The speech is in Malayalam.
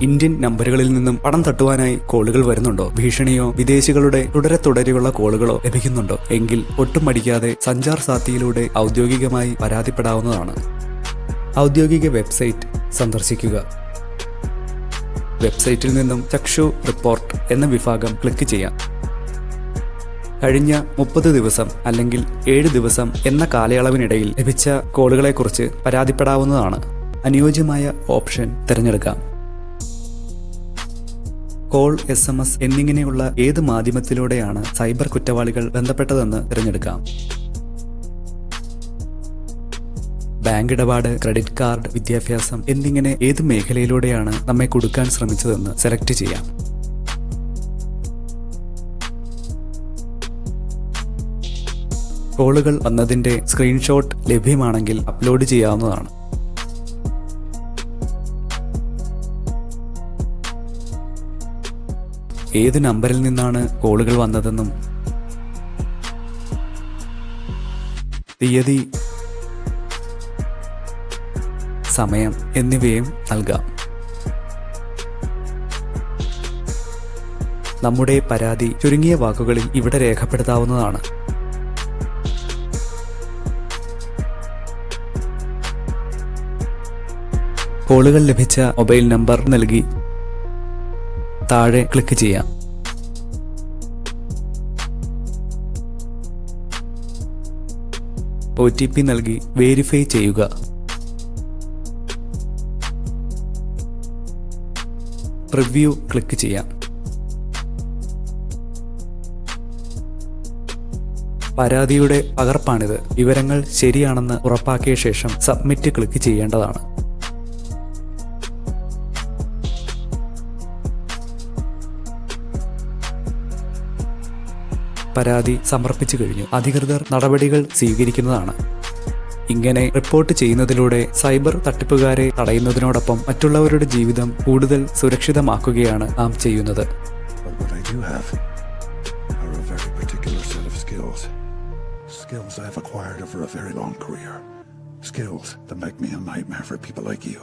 ഇന്ത്യൻ നമ്പറുകളിൽ നിന്നും പണം തട്ടുവാനായി കോളുകൾ വരുന്നുണ്ടോ? ഭീഷണിയോ വിദേശികളുടെ തുടരെയുള്ള കോളുകളോ ലഭിക്കുന്നുണ്ടോ? എങ്കിൽ ഒട്ടും മടിക്കാതെ സഞ്ചാർ സാത്തിയിലൂടെ ഔദ്യോഗികമായി പരാതിപ്പെടാവുന്നതാണ്. ഔദ്യോഗിക വെബ്സൈറ്റ് സന്ദർശിക്കുക. വെബ്സൈറ്റിൽ നിന്നും ചക്ഷു റിപ്പോർട്ട് എന്ന വിഭാഗം ക്ലിക്ക് ചെയ്യാം. കഴിഞ്ഞ 30 ദിവസം അല്ലെങ്കിൽ 7 ദിവസം എന്ന കാലയളവിനിടയിൽ ലഭിച്ച കോളുകളെക്കുറിച്ച് പരാതിപ്പെടാവുന്നതാണ്. അനുയോജ്യമായ ഓപ്ഷൻ തിരഞ്ഞെടുക്കാം. കോൾ, SMS എന്നിങ്ങനെയുള്ള ഏത് മാധ്യമത്തിലൂടെയാണ് സൈബർ കുറ്റവാളികൾ ബന്ധപ്പെട്ടതെന്ന് തിരഞ്ഞെടുക്കാം. ബാങ്ക് ഇടപാട്, ക്രെഡിറ്റ് കാർഡ്, വിദ്യാഭ്യാസം എന്നിങ്ങനെ ഏത് മേഖലയിലൂടെയാണ് നമ്മെ കുടുക്കാൻ ശ്രമിച്ചതെന്ന് സെലക്ട് ചെയ്യാം. കോളുകൾ വന്നതിന്റെ സ്ക്രീൻഷോട്ട് ലഭ്യമാണെങ്കിൽ അപ്ലോഡ് ചെയ്യാവുന്നതാണ്. ഏത് നമ്പറിൽ നിന്നാണ് കോളുകൾ വന്നതെന്നും തീയതി, സമയം എന്നിവയും നൽകാം. നമ്മുടെ പരാതി ചുരുങ്ങിയ വാക്കുകളിൽ ഇവിടെ രേഖപ്പെടുത്താവുന്നതാണ്. കോളുകൾ ലഭിച്ച മൊബൈൽ നമ്പർ നൽകി താഴെ ക്ലിക്ക് ചെയ്യാം. OTP നൽകി വെരിഫൈ ചെയ്യുക. പ്രിവ്യൂ ക്ലിക്ക് ചെയ്യാം. പരാതിയുടെ പകർപ്പാണിത്. വിവരങ്ങൾ ശരിയാണെന്ന് ഉറപ്പാക്കിയ ശേഷം സബ്മിറ്റ് ക്ലിക്ക് ചെയ്യേണ്ടതാണ്. പരാതി സമർപ്പിച്ചു കഴിഞ്ഞു. അധികൃതർ നടപടികൾ സ്വീകരിക്കുന്നതാണ്. ഇങ്ങനെ റിപ്പോർട്ട് ചെയ്യുന്നതിലൂടെ സൈബർ തട്ടിപ്പുകാരെ തടയുന്നതിനോടൊപ്പം മറ്റുള്ളവരുടെ ജീവിതം കൂടുതൽ സുരക്ഷിതമാക്കുകയാണ് നാം ചെയ്യുന്നത്. Skills I've acquired over a very long career. Skills that make me a nightmare for people like you.